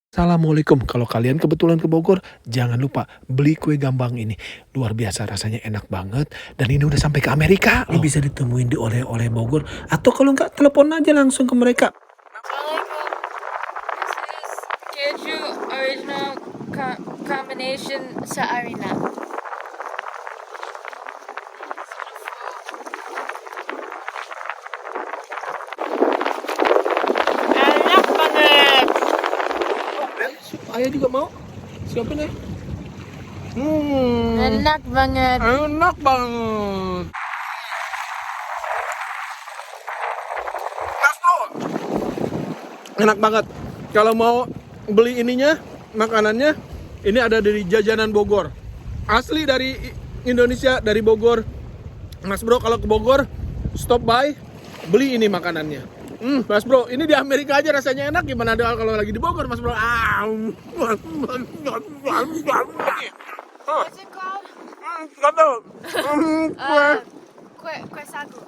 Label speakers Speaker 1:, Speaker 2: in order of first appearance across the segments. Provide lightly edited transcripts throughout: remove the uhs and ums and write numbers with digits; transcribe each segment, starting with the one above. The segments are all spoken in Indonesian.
Speaker 1: Assalamualaikum. Kalau kalian kebetulan ke Bogor, jangan lupa beli kue gambang ini. Luar biasa rasanya enak banget dan ini udah sampai ke Amerika loh. Bisa ditemuin di oleh-oleh Bogor atau kalau nggak telepon aja langsung ke mereka.
Speaker 2: Assalamualaikum. This is Keju original combination sa Arena. Enak banget.
Speaker 1: Ayah juga mau. Siapin ya.
Speaker 2: Enak banget.
Speaker 1: Enak banget. Enak banget. Kalau mau beli ininya, makanannya, ini ada dari Jajanan Bogor. Asli dari Indonesia, dari Bogor. Mas Bro kalau ke Bogor, stop by, beli ini makanannya. Mas Bro, ini di Amerika aja rasanya enak, gimana ada kalau lagi di Bogor, Mas Bro?
Speaker 2: What's it called? Kue sagu.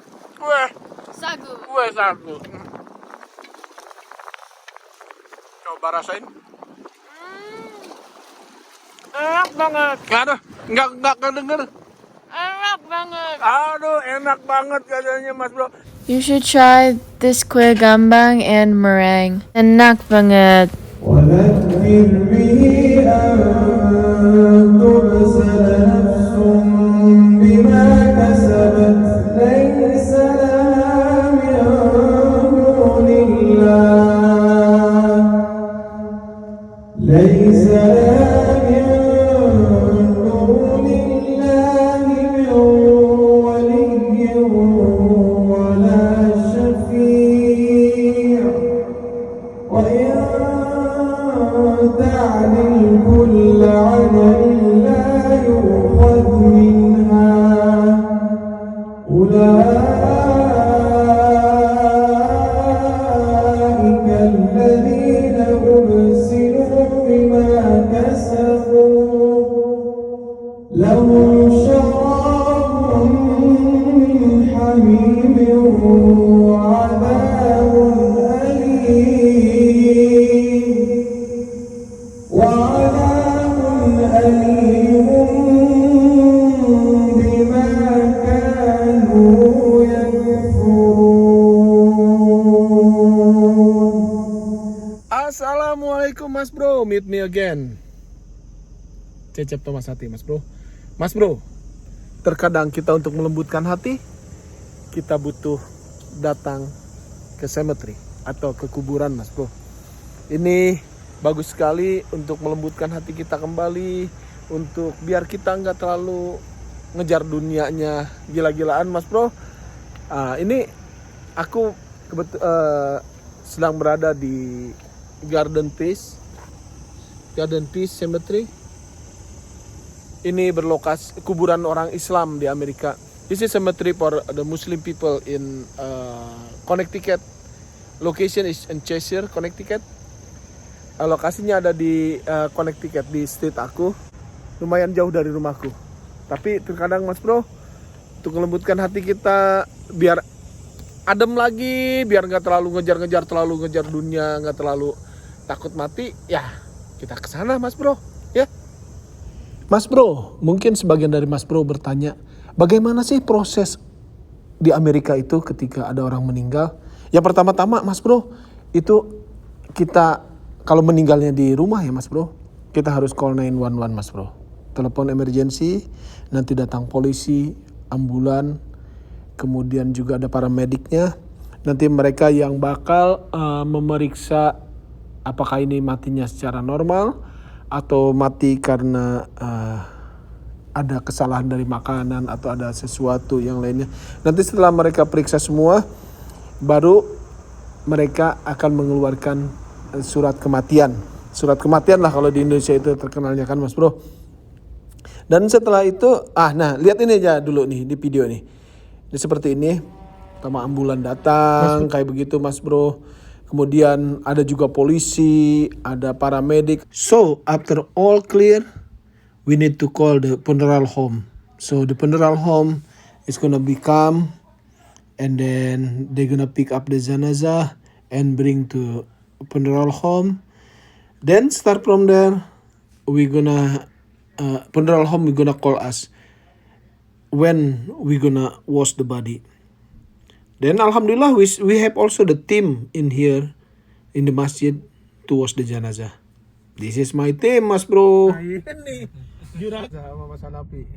Speaker 2: Sagu.
Speaker 1: Kue sagu. Coba rasain.
Speaker 2: Enak banget.
Speaker 1: Aduh, nggak kedenger.
Speaker 2: Enak banget.
Speaker 1: Aduh, enak banget katanya Mas Bro.
Speaker 2: You should try this kue gambang and meringue. Enak banget.
Speaker 3: وذكر به أن تبسل نفس بما كسبت ليس لها من دون الله ليس لها من دون الله من ولي ولا شفيع وإن تعدل كل عدل لا يؤخذ منها أولئك الذين أبسلوا بما كسبوا لهم شراب من حميم وعذاب أليم بما كانوا يكفرون.
Speaker 1: Assalamualaikum Mas Bro, meet me again. Cecep Thomas Hati Mas Bro. Mas Bro, terkadang kita untuk melembutkan hati, kita butuh datang ke cemetery atau ke kuburan Mas Bro. Ini bagus sekali untuk melembutkan hati kita kembali, untuk biar kita nggak terlalu ngejar dunianya gila-gilaan Mas Bro. Ini aku sedang berada di Garden Peace Cemetery. Ini berlokasi kuburan orang Islam di Amerika. This is cemetery for the Muslim people in Connecticut. Location is in Cheshire, Connecticut. Lokasinya ada di Connecticut, di state aku. Lumayan jauh dari rumahku. Tapi terkadang Mas Bro, untuk melembutkan hati kita biar adem lagi, biar nggak terlalu ngejar dunia, nggak terlalu takut mati, ya kita kesana Mas Bro, ya. Mas Bro, mungkin sebagian dari Mas Bro bertanya, bagaimana sih proses di Amerika itu ketika ada orang meninggal? Ya pertama-tama Mas Bro, itu kita kalau meninggalnya di rumah ya Mas Bro, kita harus call 911 Mas Bro. Telepon emergency, nanti datang polisi, ambulan, kemudian juga ada paramediknya. Nanti mereka yang bakal memeriksa apakah ini matinya secara normal atau mati karena ada kesalahan dari makanan atau ada sesuatu yang lainnya. Nanti setelah mereka periksa semua, baru mereka akan mengeluarkan surat kematian. Surat kematian lah kalau di Indonesia itu terkenalnya kan Mas Bro. Dan setelah itu, nah lihat ini aja dulu nih di video nih. Ini seperti ini, sama ambulan datang kayak begitu Mas Bro. Kemudian ada juga polisi, ada paramedik. So after all clear, we need to call the funeral home. So the funeral home is gonna be come, and then they're gonna pick up the janazah and bring to funeral home. Then start from there, we gonna funeral home. We gonna call us when we gonna wash the body. Then alhamdulillah we have also the team in here in the masjid to wash the janazah. This is my team, Mas Bro. Ini jurang sama Mas Hanafi.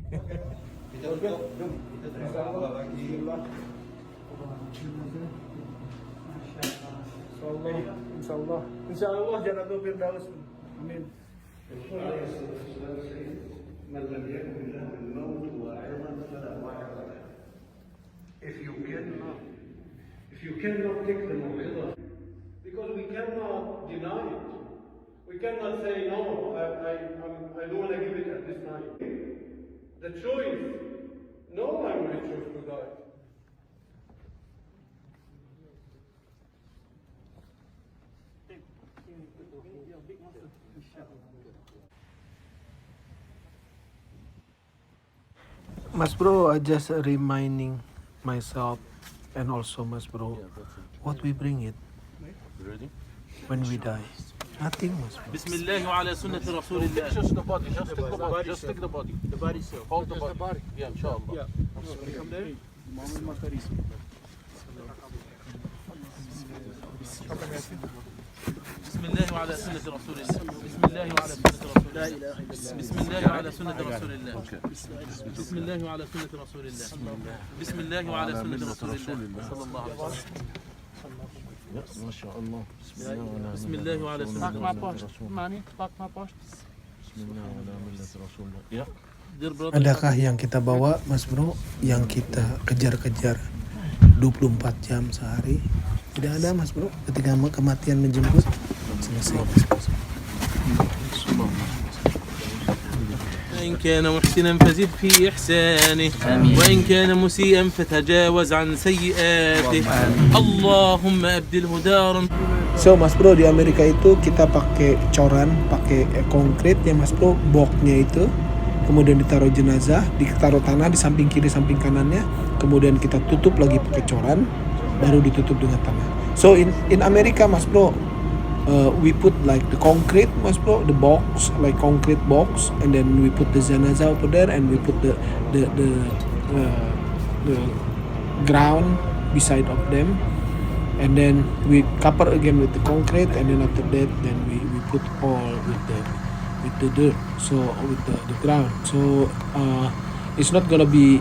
Speaker 1: Insyaallah jannatul firdaus. Amin. If you cannot take the maw'izah, because we cannot deny it. We cannot say no, I don't want to give it at this time. The choice, no one will choose to die. Mas Bro, I just reminding myself and also Mas Bro, what we bring it when we die. Nothing, Mas Bro.
Speaker 4: Bismillah wa ala sunnati Rasulillah. Just the body, just take the body, just take the body. The body itself. Hold the body. Yeah, inshallah. Yeah. Come there. بسم الله وعلى سنة رسول الله. بسم الله وعلى سنة رسول الله. بسم الله وعلى سنة رسول الله. بسم الله وعلى سنة رسول الله. بسم الله وعلى سنة رسول الله صلى الله عليه وسلم.
Speaker 5: ما شاء الله.
Speaker 4: بسم الله وعلى سنة رسول الله.
Speaker 5: بسم الله وعلى ملة رسول الله. Ya.
Speaker 1: Adakah yang kita bawa, Mas Bro, yang kita kejar-kejar 24 jam sehari? Tidak ada, Mas Bro. Ketika kematian menjemput, selesai.
Speaker 4: إن كان محسنا فزد في إحسانه وإن كان مسيئا فتجاوز عن سيئاته اللهم أبدله دارا.
Speaker 1: So Mas Bro, di Amerika itu kita pakai coran, pakai konkrit ya Mas Bro, boxnya itu. Kemudian ditaruh jenazah, ditaruh tanah di samping kiri samping kanannya, kemudian kita tutup lagi pakai coran, baru ditutup dengan tanah. So in Amerika Mas Bro, we put like the concrete, Mas Bro, the box, like concrete box, and then we put the jenazah over there, and we put the ground beside of them, and then we cover again with the concrete, and then after that, then we put all with the dirt, so with the ground. So it's not gonna be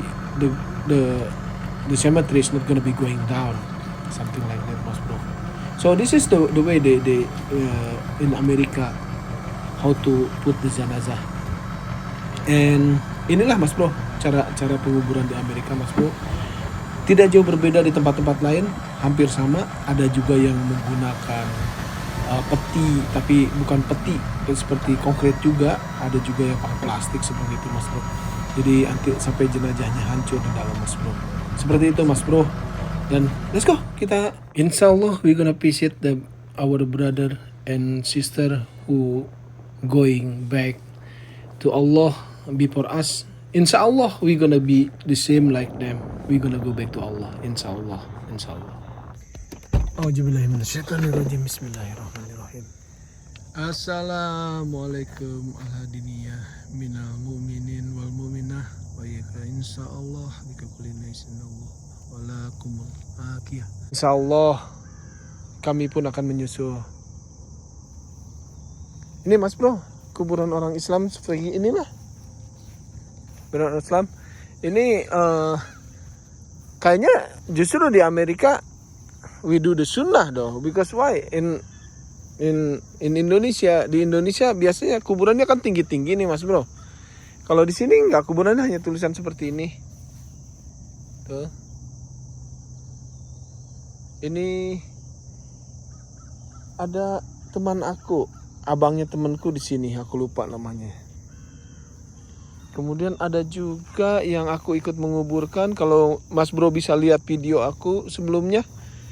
Speaker 1: the cemetery is not gonna be going down, something like that, Mas Bro. So this is the way they in America how to put the jenazah. And inilah Mas Bro cara penguburan di Amerika, Mas Bro. Tidak jauh berbeda di tempat-tempat lain, hampir sama. Ada juga yang menggunakan peti, tapi bukan peti seperti konkret juga. Ada juga yang pakai plastik seperti itu, Mas Bro. Jadi sampai jenazahnya hancur di dalam, Mas Bro. Seperti itu, Mas Bro. Dan let's go, kita insyaallah we gonna visit our brother and sister who going back to Allah before us. Insyaallah we gonna be the same like them. We gonna go back to Allah, insyaallah. Auzubillahiminasyaitonirrajim. Bismillahirrahmanirrahim. Assalamualaikum ala diniyah minal mu'minin wal mu'minah wa yaka insyaallah bika kulina isinallah walakumul akiyah. Insyaallah kami pun akan menyusul. Ini Mas Bro, kuburan orang Islam seperti inilah. Kuburan orang Islam. Ini kayaknya justru di Amerika we do the sunnah though, because why in Indonesia, di Indonesia biasanya kuburannya kan tinggi-tinggi nih Mas Bro. Kalau di sini enggak, kuburannya hanya tulisan seperti ini. Tuh. Ini ada teman aku, abangnya temanku di sini, aku lupa namanya. Kemudian ada juga yang aku ikut menguburkan. Kalau Mas Bro bisa lihat video aku sebelumnya,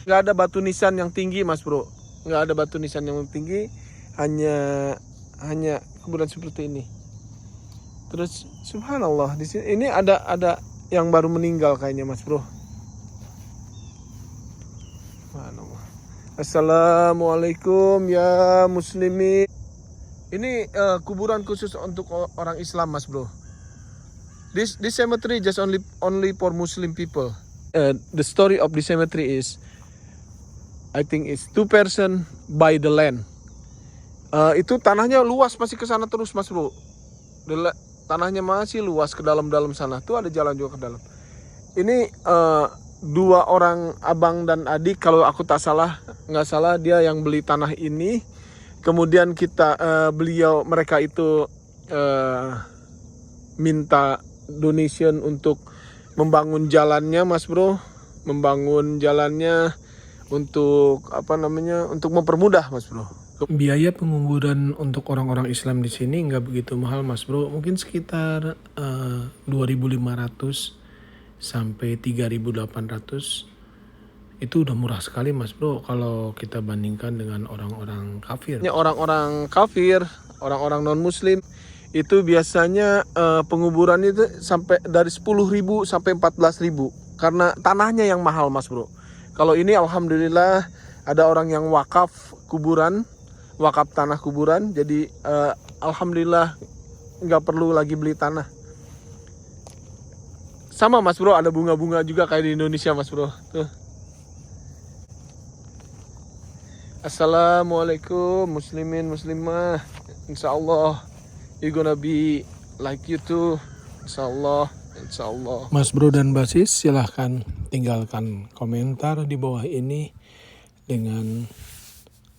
Speaker 1: nggak ada batu nisan yang tinggi, Mas Bro. Nggak ada batu nisan yang tinggi, hanya kuburan seperti ini. Terus subhanallah di sini ini ada yang baru meninggal kayaknya, Mas Bro. Subhanallah. Assalamualaikum ya muslimin. Ini kuburan khusus untuk orang Islam, Mas Bro. This cemetery just only for Muslim people. The story of the cemetery is, I think it's 2 person buy the land. Itu tanahnya luas, masih ke sana terus, Mas Bro. Tanahnya masih luas ke dalam-dalam sana. Tuh ada jalan juga ke dalam. Ini 2 orang abang dan adik, kalau aku nggak salah dia yang beli tanah ini. Kemudian mereka itu minta donation untuk membangun jalannya, Mas Bro. Membangun jalannya untuk untuk mempermudah, Mas Bro. Biaya penguburan untuk orang-orang Islam di sini nggak begitu mahal, Mas Bro. Mungkin sekitar 2.500 sampai 3.800. Itu udah murah sekali, Mas Bro, kalau kita bandingkan dengan orang-orang kafir. Orang-orang kafir, orang-orang non-muslim, itu biasanya penguburan itu sampai dari 10.000 sampai 14.000. Karena tanahnya yang mahal, Mas Bro. Kalau ini alhamdulillah ada orang yang wakaf kuburan, wakaf tanah kuburan. Jadi alhamdulillah nggak perlu lagi beli tanah. Sama, Mas Bro, ada bunga-bunga juga kayak di Indonesia, Mas Bro. Tuh. Assalamualaikum muslimin muslimah. Insyaallah you gonna be like you too. Insyaallah. Mas Bro dan Basis, silahkan tinggalkan komentar di bawah ini dengan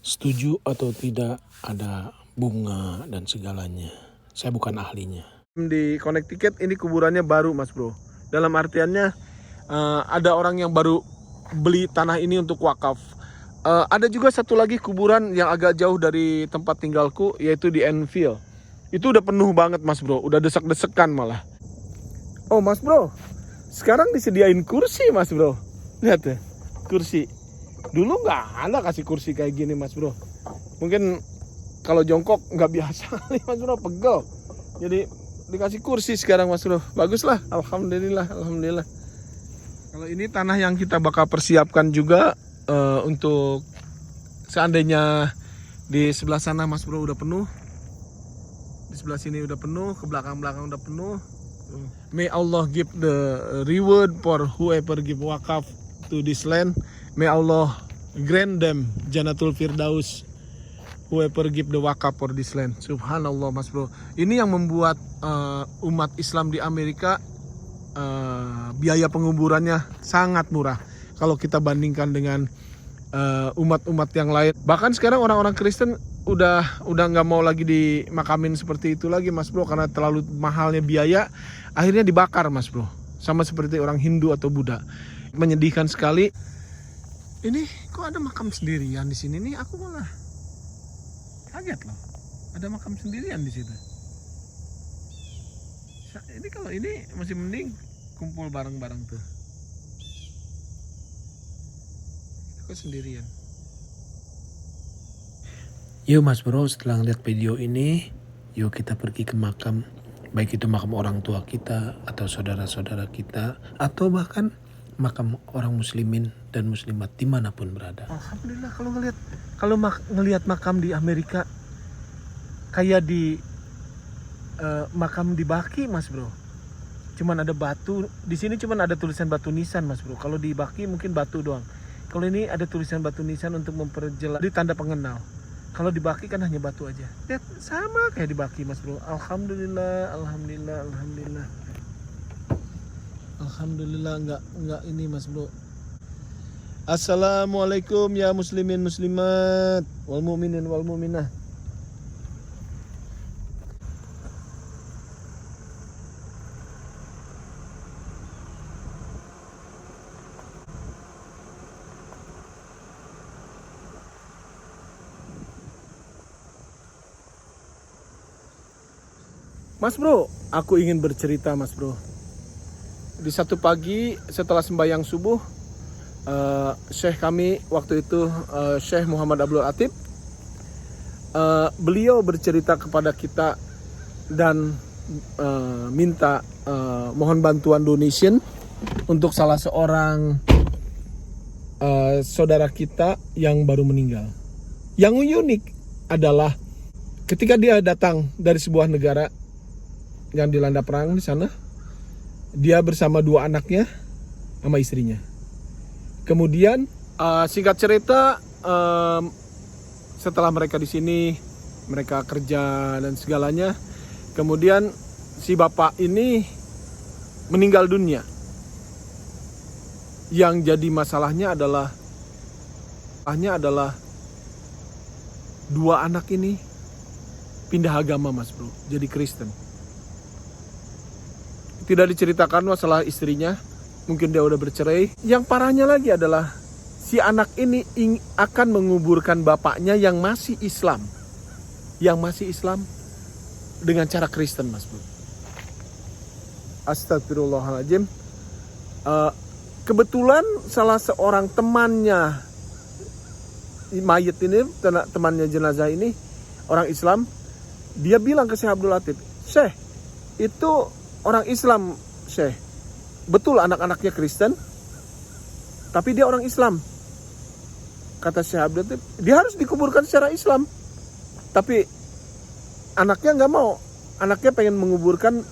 Speaker 1: setuju atau tidak ada bunga dan segalanya. Saya bukan ahlinya. Di Connecticut ini kuburannya baru, Mas Bro. Dalam artiannya ada orang yang baru beli tanah ini untuk wakaf. Ada juga satu lagi kuburan yang agak jauh dari tempat tinggalku, yaitu di Enfield. Itu udah penuh banget, Mas Bro. Udah desek-desekan malah. Oh, Mas Bro, sekarang disediain kursi, Mas Bro. Lihat ya, kursi. Dulu nggak ada kasih kursi kayak gini, Mas Bro. Mungkin kalau jongkok nggak biasa kali, Mas Bro, pegel. Jadi dikasih kursi sekarang, Mas Bro. Bagus lah, alhamdulillah. Kalau ini tanah yang kita bakal persiapkan juga untuk seandainya di sebelah sana, Mas Bro, udah penuh, di sebelah sini udah penuh, ke belakang udah penuh. May Allah give the reward for whoever give wakaf to this land. May Allah grant them Jannatul Firdaus, whoever give the wakaf for this land. Subhanallah, Mas Bro. Ini yang membuat umat Islam di Amerika biaya penguburannya sangat murah kalau kita bandingkan dengan umat-umat yang lain. Bahkan sekarang orang-orang Kristen udah nggak mau lagi dimakamin seperti itu lagi, Mas Bro, karena terlalu mahalnya biaya. Akhirnya dibakar, Mas Bro, sama seperti orang Hindu atau Buddha. Menyedihkan sekali. Ini kok ada makam sendirian di sini nih? Aku malah kaget loh. Ada makam sendirian di situ. Ini kalau ini masih mending kumpul bareng-bareng tuh. Sendirian. Yuk, Mas Bro, setelah ngeliat video ini, yuk kita pergi ke makam, baik itu makam orang tua kita atau saudara-saudara kita, atau bahkan makam orang muslimin dan muslimat dimanapun berada. Alhamdulillah, kalau ngelihat makam di Amerika kayak di makam di Baki, Mas Bro. Cuman ada batu, di sini cuman ada tulisan batu nisan, Mas Bro. Kalau di Baki mungkin batu doang. Kalau ini ada tulisan batu nisan untuk memperjelas, di tanda pengenal. Kalau di Baki kan hanya batu aja. Lihat, sama kayak di Baki, Mas Bro. Alhamdulillah. Alhamdulillah, enggak ini, Mas Bro. Assalamualaikum ya muslimin muslimat wal mu'minin wal mu'minah. Mas Bro, aku ingin bercerita, Mas Bro. Di satu pagi setelah sembahyang subuh, Syekh kami waktu itu, Syekh Muhammad Abdul Atib, beliau bercerita kepada kita dan minta mohon bantuan donation untuk salah seorang saudara kita yang baru meninggal. Yang unik adalah ketika dia datang dari sebuah negara yang dilanda perang di sana, dia bersama 2 anaknya sama istrinya. Kemudian singkat cerita, setelah mereka di sini, mereka kerja dan segalanya, kemudian si bapak ini meninggal dunia. Yang jadi masalahnya adalah 2 anak ini pindah agama, Mas Bro, jadi Kristen. Tidak diceritakan masalah istrinya, mungkin dia udah bercerai. Yang parahnya lagi adalah si anak ini akan menguburkan bapaknya yang masih Islam. Yang masih Islam dengan cara Kristen, Mas Bro. Astagfirullahaladzim. Kebetulan salah seorang temannya mayit ini, temannya jenazah ini, orang Islam, dia bilang ke Syekh Abdul Latif, "Syekh, itu orang Islam, Syekh. Betul anak-anaknya Kristen, tapi dia orang Islam." Kata Syekh Abdul Latif, dia harus dikuburkan secara Islam. Tapi anaknya nggak mau. Anaknya pengen menguburkan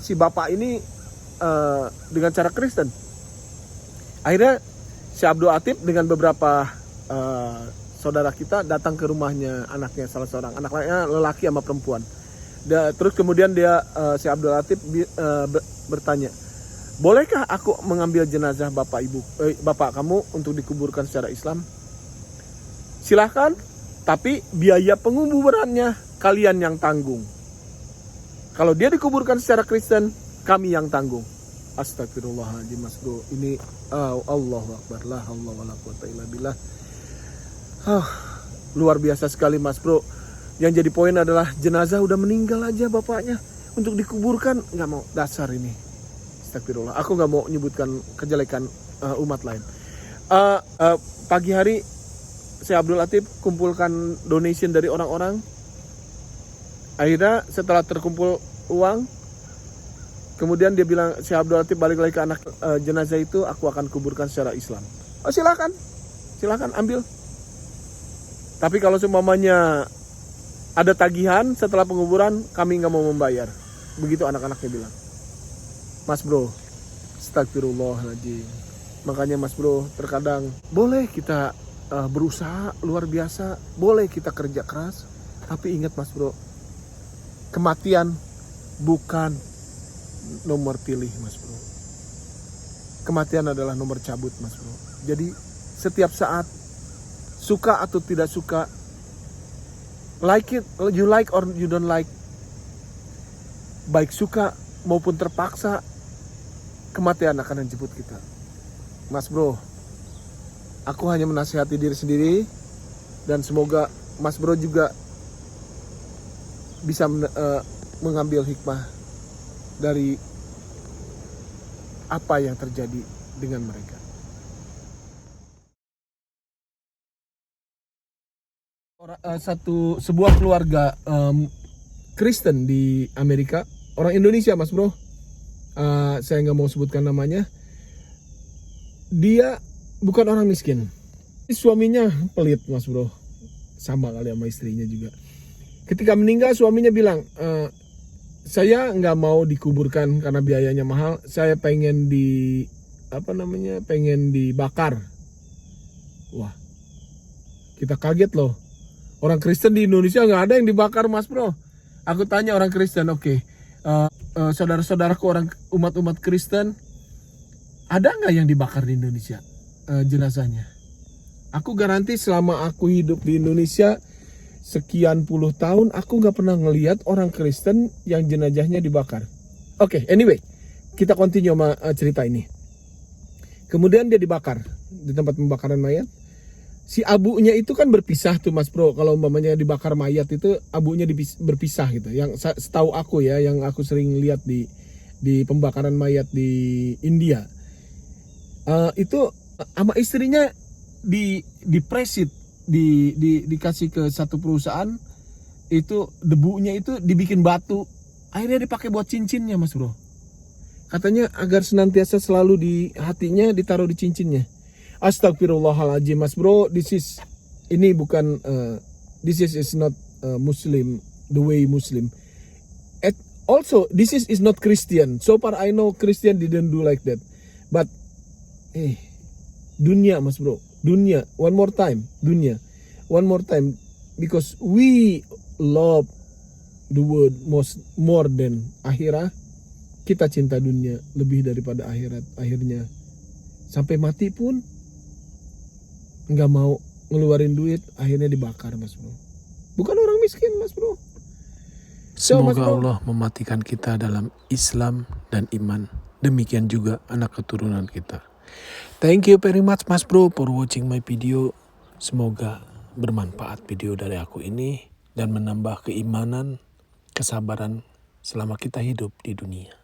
Speaker 1: si bapak ini dengan cara Kristen. Akhirnya Syekh Abdul Latif dengan beberapa saudara kita datang ke rumahnya anaknya, salah seorang anaknya lelaki sama perempuan. Terus kemudian Syekh Abdul Latif bertanya, "Bolehkah aku mengambil jenazah bapak kamu untuk dikuburkan secara Islam?" "Silahkan, tapi biaya penguburannya kalian yang tanggung. Kalau dia dikuburkan secara Kristen, kami yang tanggung." Astagfirullahaladzim, Mas Bro. Ini Allahu Akbar, la haula wala quwata illa billah. Luar biasa sekali, Mas Bro. Yang jadi poin adalah jenazah udah meninggal aja bapaknya, untuk dikuburkan nggak mau. Dasar ini. Astagfirullah. Aku nggak mau menyebutkan kejelekan umat lain. Pagi hari Syekh Abdul Latif kumpulkan donation dari orang-orang. Akhirnya setelah terkumpul uang, kemudian dia bilang, Syekh Abdul Latif balik lagi ke anak jenazah itu, aku akan kuburkan secara Islam. "Oh, silakan ambil. Tapi kalau seumpamanya ada tagihan setelah penguburan, kami nggak mau membayar." Begitu anak-anaknya bilang. Mas Bro, astagfirullahaladzim. Makanya Mas Bro, terkadang boleh kita berusaha luar biasa, boleh kita kerja keras, tapi ingat Mas Bro, kematian bukan nomor pilih, Mas Bro. Kematian adalah nomor cabut, Mas Bro. Jadi setiap saat, suka atau tidak suka, like it, you like or you don't like, baik suka maupun terpaksa, kematian akan menjemput kita. Mas Bro, aku hanya menasihati diri sendiri, dan semoga Mas Bro juga bisa mengambil hikmah dari apa yang terjadi dengan mereka. Sebuah keluarga Kristen di Amerika, orang Indonesia, Mas Bro, saya nggak mau sebutkan namanya. Dia bukan orang miskin. Suaminya pelit, Mas Bro, sama kali sama istrinya juga. Ketika meninggal, suaminya bilang, "Saya nggak mau dikuburkan karena biayanya mahal. Saya pengen pengen dibakar." Wah, kita kaget loh. Orang Kristen di Indonesia nggak ada yang dibakar, Mas Bro. Aku tanya orang Kristen, oke, saudara-saudaraku orang umat Kristen, ada nggak yang dibakar di Indonesia jenazahnya? Aku garanti selama aku hidup di Indonesia sekian puluh tahun, aku nggak pernah ngelihat orang Kristen yang jenazahnya dibakar. Oke, anyway, kita continue sama cerita ini. Kemudian dia dibakar di tempat pembakaran mayat. Si abunya itu kan berpisah tuh, Mas Bro. Kalau umpamanya dibakar mayat itu abunya berpisah gitu. Yang setahu aku ya, yang aku sering lihat di pembakaran mayat di India. Itu sama istrinya dipresit, dikasih ke satu perusahaan, itu debunya itu dibikin batu, akhirnya dipakai buat cincinnya, Mas Bro. Katanya agar senantiasa selalu di hatinya, ditaruh di cincinnya. Astagfirullahaladzim, Mas Bro, this is not Muslim, the way Muslim. Also, this is not Christian. So far I know Christian didn't do like that. But, dunia mas bro, dunia. One more time, dunia. One more time, because we love the world more than akhirat. Kita cinta dunia lebih daripada akhirat. Akhirnya sampai mati pun nggak mau ngeluarin duit, akhirnya dibakar mas bro. Bukan orang miskin mas bro.
Speaker 6: Semoga Allah mematikan kita dalam Islam dan iman. Demikian juga anak keturunan kita. Thank you very much mas bro for watching my video. Semoga bermanfaat video dari aku ini dan menambah keimanan, kesabaran selama kita hidup di dunia.